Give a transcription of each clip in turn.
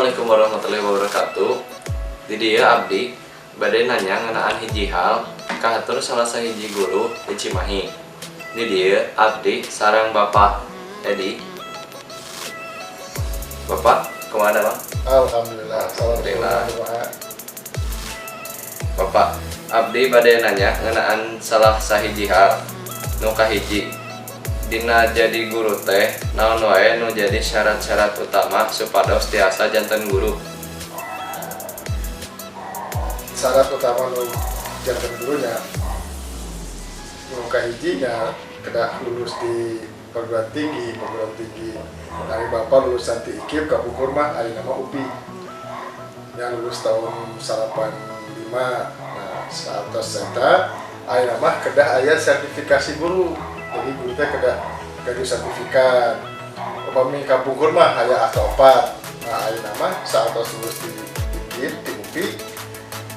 Assalamualaikum warahmatullahi wabarakatuh. Di dia abdi bade nanya ngenaan hiji hal kahatur salah sahiji guru di Cimahi. Di dia abdi sareng Bapak Edi. Bapak kemana bang? Alhamdulillah. Alhamdulillah. Bapak abdi bade nanya ngenaan salah sahiji hal nu kahiji. Dina jadi guru teh naon wae nu jadi syarat-syarat utama supados tiasa janten guru. Syarat utama nu janten gurunya nu kahijinya kedah lulus di perguruan tinggi. Dari bapak lulusan ti IKIP kabukur mah ari nama UPI yang lulus tahun 85. Nah satos eta ari nama kedah aya sertifikasi guru. Jadi guru teh kedah gaduh sertifikat. Upami kabukur mah aya akta 4. Nah ari nama satos lulus di IKIP di UPI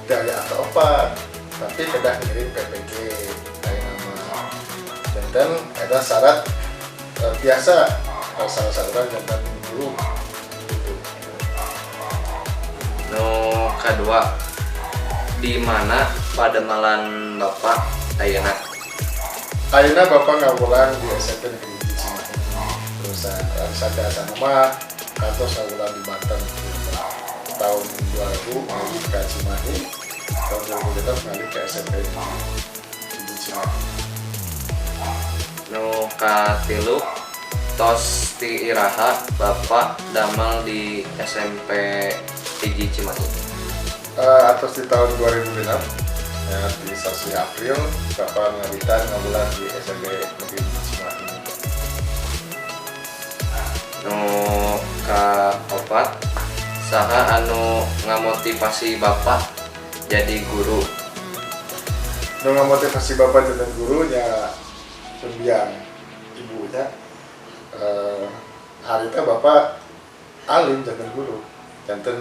daya akta 4 tapi kedah ngirim PPG dari nama jantan ada syarat biasa salah-salah jantan guru gitu. Nu kedua, di mana pademalan Bapak ayeuna? Ayeuna bapak ngawulan di SMP Negeri Cimahi terus sadaya nama kantor ngawulan di Banten tahun 2000 ngalih ke Cimahi, tahun 2006 ngalih ke SMP di Cimahi. Nu katilu, tos ti iraha Bapak damel di SMP Hiji Cimahi. Atas di tahun 2006 ya, di 1 April bapak ngawitan ngabulan di SMP Negeri Cimahi. Nu kaopat, saha anu ngamotivasi Bapak jadi guru? Nu ngamotivasi bapak jadi gurunya pembiang ibunya. Hari itu bapak alim jantan guru, jantan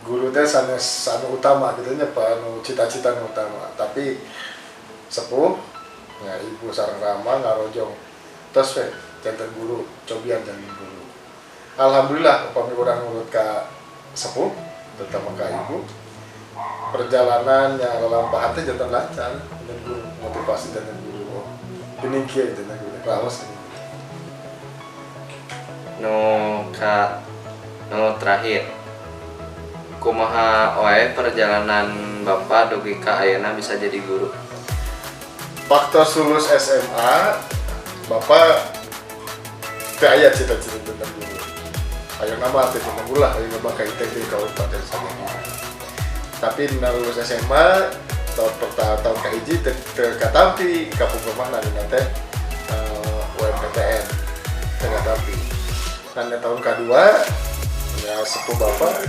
guru teh sanes anu utama gitu nya pak anu cita-cita anu utama tapi sepuh ya ibu sareng rama ngarojong tos we jantan guru cobian jantan guru. Alhamdulillah upami urang nurut ka sepuh terutama ka ibu perjalanan yang lelampahan teh jantan lancar jantan guru motivasi jantan guru geuning kieu jantan guru raos Nu terakhir, kumaha wae perjalanan Bapak dugi ka ayeuna bisa jadi guru? faktor lulus SMA bapak teu aya cita-cita jantan guru. Ayo nama teh jantan guru lah ayo nama ka ITB Kabupaten Samarinda. Tapi dina lulus SMA tahun kahiji teu katampi kapukuman nalina teh UMPTN teu katampi. Dan tahun kedua ya sepuh bapak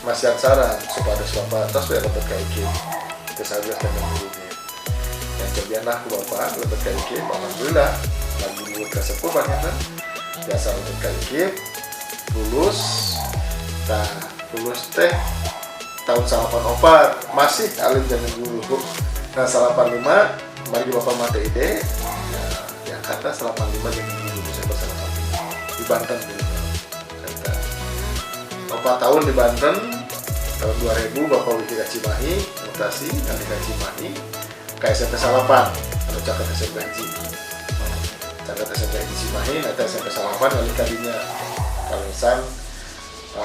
masih saran supaya bapak terus ya lebet ka IKIP terus aja jantan guru yang cobian lah ku bapak lebet ka IKIP. Alhamdulillah lagi mulut ka sepuh banyakna biasa lebet ka IKIP lulus. Nah lulus teh tahun 84 masih alim jantan guru. Nah 85 mari bapak mate ide ya kata 85 jantan guru Desember 85 di Banten gitu. 4 tahun di Banten. Tahun 2000 bapak wiki ka Cimahi mutasi ngali ka Cimahi ke SMP Salapan anu caket SMP Haji caket SMP Haji Cimahi nanti SMP Salapan ngali ka dinya kalesan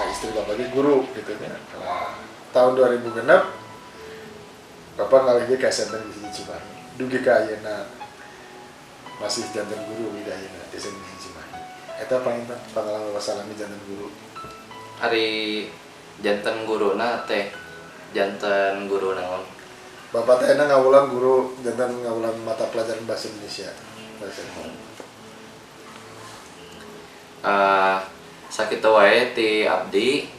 istri bapak di guru gitu ya. Tahun 2000 genep bapak ngalih ke SMP Haji Cimahi dugi ka ayeuna masih jantan guru di ayeuna di SMP Haji Cimahi. Eta pengalaman wasalami jantan guru. Hari janten guruna teh janten guru naon? Bapak teh ngawulan guru jantan ngawulan mata pelajaran bahasa Indonesia. Sakitu wae ti abdi.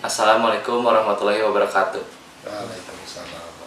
Assalamualaikum warahmatullahi wabarakatuh. Waalaikumsalam.